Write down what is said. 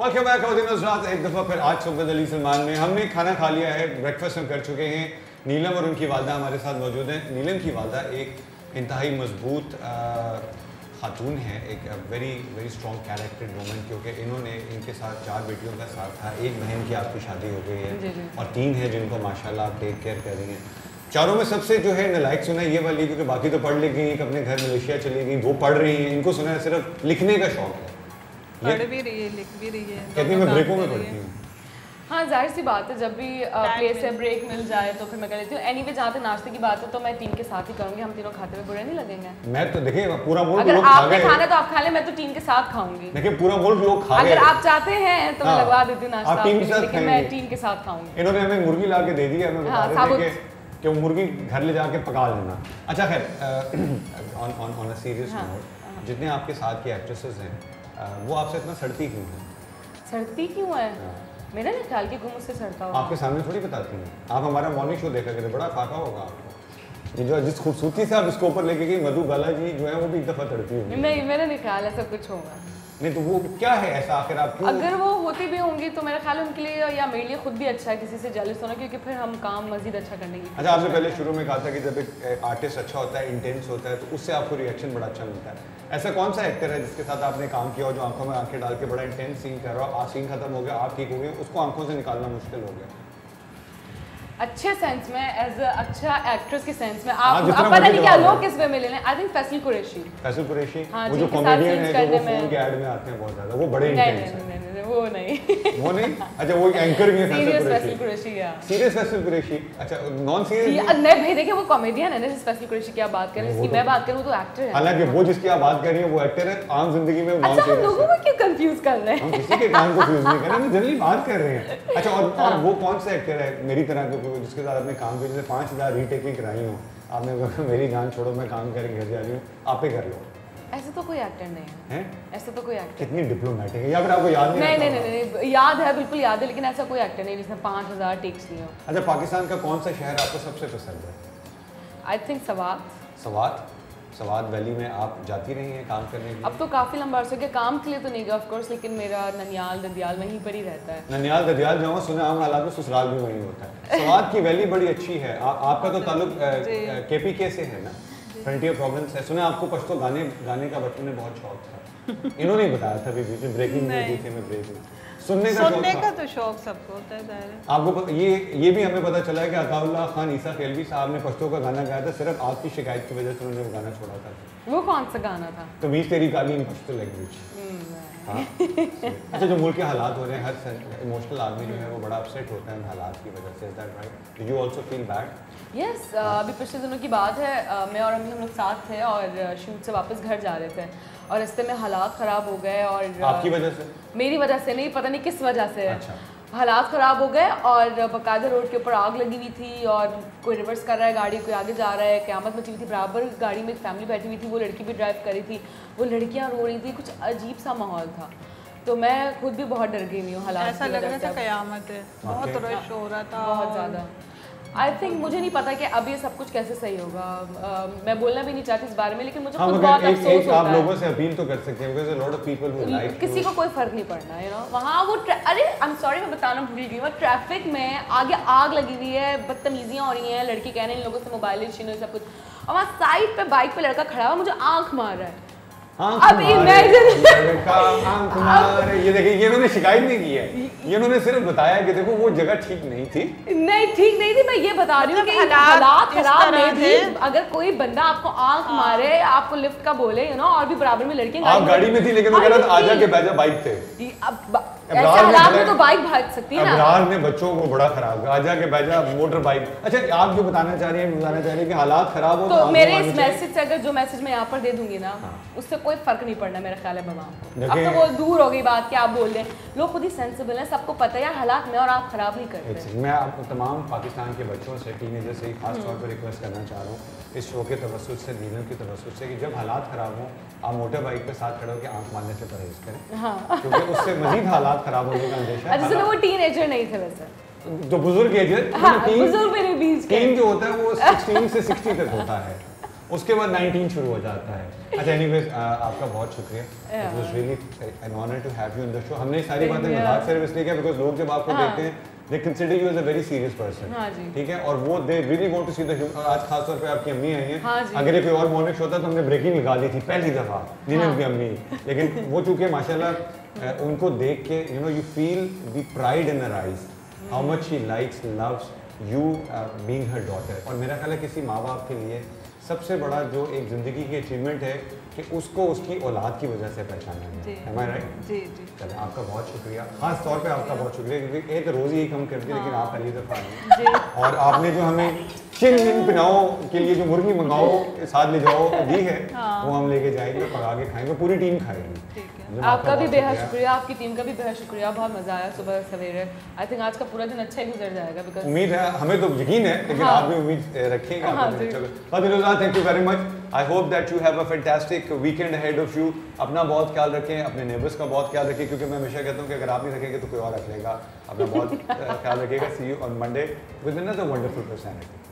Welcome back रात एक दफ़ा फिर आज सुबह अली सलमान में हमने खाना खा लिया है, ब्रेकफास्ट हम कर चुके हैं। नीलम और उनकी वालदा हमारे साथ मौजूद हैं। नीलम की वालदा एक इंतहाई मजबूत खातून है, एक वेरी वेरी स्ट्रॉन्ग कैरेक्टर्ड वुमन, क्योंकि इन्होंने इनके साथ 4 बेटियों का साथ था। एक बहन की आपकी शादी हो गई है और 3 है जिनको माशाल्लाह आप टेक केयर कर रही हैं। चारों में सबसे जो है नलायक सुना ये वाली, क्योंकि बाकी तो पढ़ लिख गई, अपने घर मलेशिया चली गई, वो पढ़ रही हैं। इनको सुना है सिर्फ लिखने का शौक है, पढ़ भी रही है, लिख भी रही है, कहती मैं ब्रेकों में पढ़ती हूँ। हाँ जाहिर सी बात है, जब भी प्ले से ब्रेक मिल जाए तो फिर मैं कर लेती हूँ। एनीवे जहाँ तक नाश्ते की बात है तो मैं टीम के साथ ही करूँगी, हम तीनों खाते हुए बुरे नहीं लगेंगे। मैं तो देखिए पूरा मुल्क अगर लोग खा आपने गए, खाना तो आप खा लें, मैं तो टीम के साथ खाऊंगी। देखिए पूरा मुल्क लोग खा गए। अगर आप चाहते हैं तो मैं लगवा देती हूँ नाश्ता, आप टीम के साथ लेकिन मैं टीम के साथ खाऊंगी। इन्होंने हमें मुर्गी ला के दे दी है, हमें बता रहे थे कि वो मुर्गी घर ले जाके पका लेना। अच्छा खैर ऑन अ सीरियस नोट, जितने आपके साथ की एक्ट्रेसेस हैं वो आपसे इतना सड़ती क्यों हैं? सड़ती क्यों है? मेरा नहीं ख्याल कि कोई मुझसे सड़ता हो। आपके सामने थोड़ी बताती हैं। आप हमारा मॉर्निंग शो देखा करते, बड़ा फाका होगा आपको। ये जो जिस खूबसूरती से आप इसको ऊपर लेके गई, मधु बाला जी जो है वो भी एक दफ़ा तड़ती होगी। नहीं, मेरा नहीं ख्याल ऐसा कुछ होगा। नहीं तो वो क्या है ऐसा आखिर आप क्यों? अगर वो होती भी होंगी तो मेरा ख्याल उनके लिए या मेरे लिए खुद भी अच्छा है किसी से जेलस होना, क्योंकि फिर हम काम मजीद अच्छा करने की। अच्छा, आपने पहले शुरू में कहा था कि जब एक आर्टिस्ट अच्छा होता है, इंटेंस होता है, तो उससे आपको रिएक्शन बड़ा अच्छा मिलता है। ऐसा कौन सा एक्टर है जिसके साथ आपने काम किया हो जो आंखों में आंखें डाल के बड़ा इंटेंस सीन कर रहा हो, सीन खत्म हो गया, आप ठीक हो गए, उसको आंखों से निकालना मुश्किल हो गया? अच्छे सेंस में, एज अ अच्छा एक्ट्रेस के सेंस में आप पता नहीं क्या लोग किस वे में ले लें। I think Faisal Qureshi. फैसल कुरैशी, हाँ, वो जो कॉमेडियन है जो फोन के ऐड में आते हैं बहुत ज्यादा, वो बड़े इंटेंस हैं। नहीं, वो नहीं। वो नहीं? अच्छा, वो एंकर भी है फैसल कुरैशी। या सीरियस फैसल कुरैशी। अच्छा, नॉन सीरियस नहीं भाई, देखिए वो कॉमेडियन है ना, फैसल कुरैशी की आप बात कर रहे हैं, इसकी मैं बात करूं तो एक्टर है। हालांकि वो जिसकी आप बात कर रही हैं वो एक्टर है, आम जिंदगी में नॉन सीरियस। अच्छा, हम लोगों को क्यों कंफ्यूज कर रहे हैं? हम किसी के काम को कंफ्यूज नहीं कर रहे, हम जनरली बात कर रहे हैं। अच्छा, और वो कौन सा एक्टर है मेरी तरह के जिसके साथ आपने काम किया, जैसे 5000 रीटेकिंग कराई हो आपने, मेरी जान छोड़ो मैं काम करके घर जा रही हूँ, आप ही कर लो? ऐसे तो कोई एक्टर नहीं है। ऐसा तो कोई एक्टर। कितनी डिप्लोमेटिक है, या फिर आपको याद नहीं? नहीं, याद है, बिल्कुल याद है, लेकिन ऐसा कोई एक्टर नहीं जिसने 5000 टेक्स लिए हो। अच्छा, पाकिस्तान का कौन सा शहर आपको सबसे पसंद है? I think Swat. Swat valley में आप जाती रही हैं काम करने के लिए? अब तो काफ़ी लंबा अर्सा गया, काम के लिए तो नहीं गया ऑफ कोर्स, लेकिन मेरा ननियाल ददियाल वहीं पर ही रहता है। ननियाल ददियाल जाऊँ, सुना आम हालात में ससुराल भी वहीं होता है। सवात की वैली बड़ी अच्छी है। आपका तो ताल्लुक KPK से है ना, फ्रंटियर प्रोविंस है। सुना आपको पश्तो गाने का बचपन में बहुत शौक था। इन्होंने बताया था बीच में ब्रेकिंग में दी थी, मैं ब्रेकिंग सुनने का तो शौक सबको होता है। आपको ये भी हमें पता चला है कि अताउल्लाह खान ईसा खेलवी साहब ने पश्तो का गाना गाया था, सिर्फ आपकी शिकायत की वजह से उन्होंने वो गाना छोड़ा था। वो कौन सा गाना था? तो बीच तेरी काली इन पश्तो लैंग्वेज। हाँ। अच्छा, जो मुल्क के हालात हो रहे हैं, हर इमोशनल आदमी जो है वो बड़ा अपसेट होता है इन हालात की वजह से। Is that right? Do you also feel bad? Yes, अभी पिछले दिनों की बात है, मैं और अम्मी हम लोग साथ थे और शूट से वापस घर जा रहे थे और रास्ते में हालात ख़राब हो गए। और आपकी वजह से? मेरी वजह से नहीं, पता नहीं किस वजह से। अच्छा। हालात ख़राब हो गए और बकायदा रोड के ऊपर आग लगी हुई थी और कोई रिवर्स कर रहा है गाड़ी, कोई आगे जा रहा है, क़यामत मची हुई थी। बराबर गाड़ी में एक फैमिली बैठी हुई थी, वो लड़की भी ड्राइव कर रही थी, वो लड़कियाँ रो रही थी, कुछ अजीब सा माहौल था। तो मैं खुद भी बहुत डर गई हुई हूँ हालात। ऐसा लग रहा था क़यामत है, बहुत रश हो रहा था, बहुत ज़्यादा। आई थिंक मुझे नहीं पता कि अब ये सब कुछ कैसे सही होगा। मैं बोलना भी नहीं चाहती इस बारे में, लेकिन मुझे खुद बहुत अफसोस होता है। आप लोगों से अपील तो कर सकते हैं, because a lot of people who like, किसी को कोई फर्क नहीं पड़ना, यू नो। वहाँ वो अरे आई एम सॉरी, मैं बताना भूल गई, वो ट्रैफिक में आगे आग लगी हुई है, बदतमीजियाँ हो रही हैं, लड़के कह रहे हैं इन लोगों से मोबाइल छीनो, सब कुछ, और वहाँ साइड पे बाइक पे लड़का खड़ा हुआ मुझे आंख मार रहा है। अब इमेजिन, ये देखिए, ये इन्होंने शिकायत नहीं की है, ये इन्होंने सिर्फ बताया कि देखो वो जगह ठीक नहीं थी। नहीं ठीक नहीं थी, मैं ये बता रही हूँ कि हालात खराब नहीं थी। अगर कोई बंदा आपको आंख मारे, आपको लिफ्ट का बोले, यू नो, और भी बराबर में लड़कियां आप गाड़ी में थी, लेकिन वो कह रहा था आजा के बैजा बाइक थे। ऐसे हालात में तो बाइक भाग सकती है ना। अबरार ने बच्चों को बड़ा खराब किया, आजा के बैजा मोटर बाइक। अच्छा, आप जो बताना चाह रही हैं कि हालात खराब हो तो मेरे इस मैसेज से, अगर जो मैसेज मैं यहाँ पर दे दूंगी ना, उससे कोई फर्क नहीं पड़ना मेरा ख्याल है बाबा को। अब तो वो दूर हो गई बात कि आप बोल रहे हैं, लोग खुद ही सेंसिबल हैं, सबको पता है यार हालात में, और आप खराब नहीं कर रहे। मैं आपको तमाम पाकिस्तान के बच्चों से, टीनेजर से खास तौर पर रिक्वेस्ट करना चाह रहा हूँ इस शो के तवज्जुह से, नीलम की तवज्जुह से, कि जब हालात खराब हों आप मोटर बाइक पे साथ खड़े होकर आंख मारने से परहेज करें। हाँ। क्योंकि उससे मजीद हालात खराब होने का अंदेशा है। अच्छा, वो टीनेजर नहीं थे वैसे, जो बुजुर्ग एज है, बुजुर्ग मेरे बीच टीन जो होता है वो 16 से 60 तक होता है, उसके बाद 19 शुरू हो जाता है। अच्छा एनीवेज आपका बहुत शुक्रिया, it was really an honour to have you in the show. हमने सारी बातें मजाक से इसलिए किया बिकॉज लोग जब आपको देखते हैं they consider you as a very serious person, ठीक है, और वो they really want to see the humour. आज खास तौर पे आपकी अम्मी आई हैं, अगर ये कोई और मॉर्निंग शो होता तो हमने ब्रेकिंग निकाली थी पहली दफ़ा, नीलम की अम्मी, लेकिन वो चूँकि माशाल्लाह उनको देख के you know you feel the pride in her eyes, how much she likes loves you being her daughter. और मेरा ख्याल है किसी माँ बाप के लिए सबसे बड़ा जो एक ज़िंदगी की अचीवमेंट है कि उसको उसकी औलाद की वजह से पहचाना है। Am I right? जी जी। चले आपका बहुत शुक्रिया, खास तौर पे आपका बहुत शुक्रिया, क्योंकि एक रोज़ ही कम करती है लेकिन आप पहली दफ़ा आई हैं और आपने जो हमें चिन मिन पिनाओ के लिए जो मुर्गी मंगाओ साथ ले जाओ दी है वो हम लेके जाएंगे, पका के खाएंगे, पूरी टीम खाएगी। आपका भी बेहद शुक्रिया, आपकी टीम का भी बेहद शुक्रिया, बहुत मज़ा आया सुबह सवेरे। आई थिंक आज का पूरा दिन अच्छा ही गुजर जाएगा बिकॉज उम्मीद है, हमें तो यकीन है, लेकिन आप भी उम्मीद रखिएगा। Thank you very much, I hope that you have a fantastic weekend ahead of you. अपना बहुत ख्याल रखें, अपने नेबर्स का बहुत ख्याल रखें, क्योंकि मैं हमेशा कहता हूँ कि अगर आप नहीं रखेंगे तो कोई और रख लेगा। अपना बहुत ख्याल रखिएगा। See you on Monday with another wonderful personality.